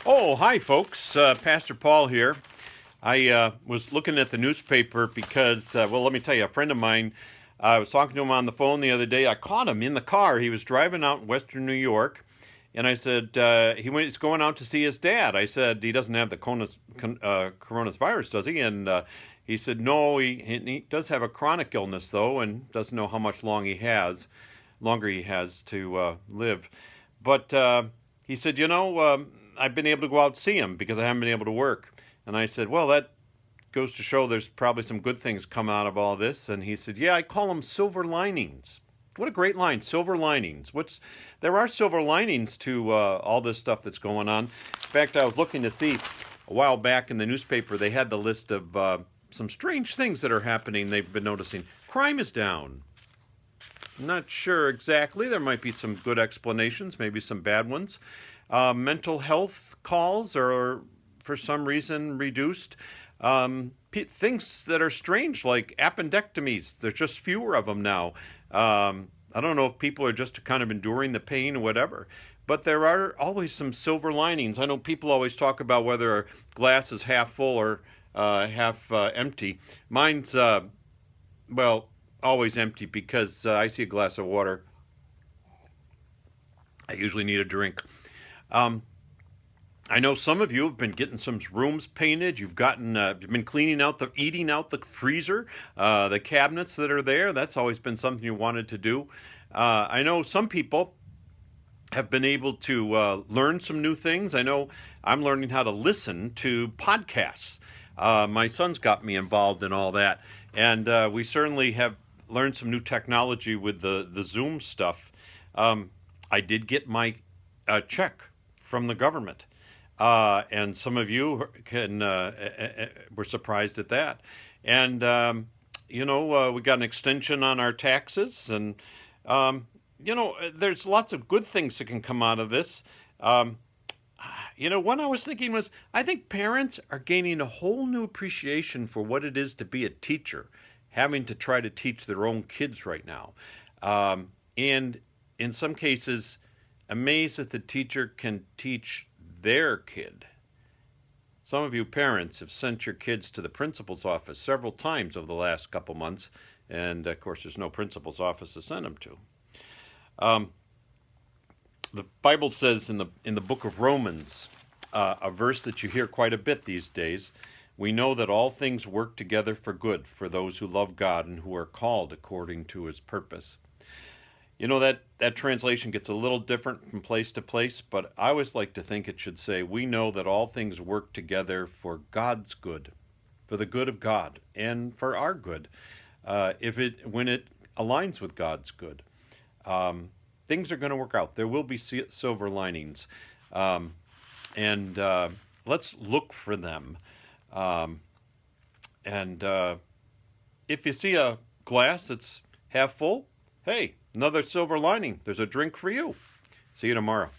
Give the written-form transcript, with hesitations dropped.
Oh, hi, folks. Pastor Paul here. I was looking at the newspaper because, well, let me tell you, a friend of mine, I was talking to him on the phone the other day. I caught him in the car. He was driving out in Western New York, and I said, he's going out to see his dad. I said, he doesn't have the coronavirus, does he? And he said, no, he does have a chronic illness, though, and doesn't know how much longer he has to live. But he said, I've been able to go out and see him because I haven't been able to work. And I said, well, that goes to show there's probably some good things come out of all this. And he said, yeah, I call them silver linings. What a great line, silver linings. There are silver linings to all this stuff that's going on. In fact, I was looking to see a while back in the newspaper, they had the list of some strange things that are happening. They've been noticing crime is down. I'm not sure exactly. There might be some good explanations, maybe some bad ones. Mental health calls are, for some reason, reduced. Things that are strange, like appendectomies, there's just fewer of them now. I don't know if people are just kind of enduring the pain or whatever, but there are always some silver linings. I know people always talk about whether a glass is half full or half empty. Mine's, well, always empty because I see a glass of water. I usually need a drink. Um, I know some of you have been getting some rooms painted. You've been eating out the freezer, the cabinets that are there. That's always been something you wanted to do. I know some people have been able to learn some new things. I know I'm learning how to listen to podcasts. My son's got me involved in all that, and we certainly have learned some new technology with the Zoom stuff. Um, I did get my check from the government, and some of you were surprised at that. And we got an extension on our taxes, and there's lots of good things that can come out of this. Um, one I was thinking was I think parents are gaining a whole new appreciation for what it is to be a teacher, having to try to teach their own kids right now. And in some cases, amazed that the teacher can teach their kid. Some of you parents have sent your kids to the principal's office several times over the last couple months, and of course, there's no principal's office to send them to. Um, the Bible says in the book of Romans, a verse that you hear quite a bit these days. We know that all things work together for good for those who love God and who are called according to His purpose. That translation gets a little different from place to place, but I always like to think it should say, we know that all things work together for God's good, for the good of God, and for our good, when it aligns with God's good. Um, Things are going to work out. There will be silver linings, um, and let's look for them. Um, and if you see a glass that's half full, hey, another silver lining. There's a drink for you. See you tomorrow.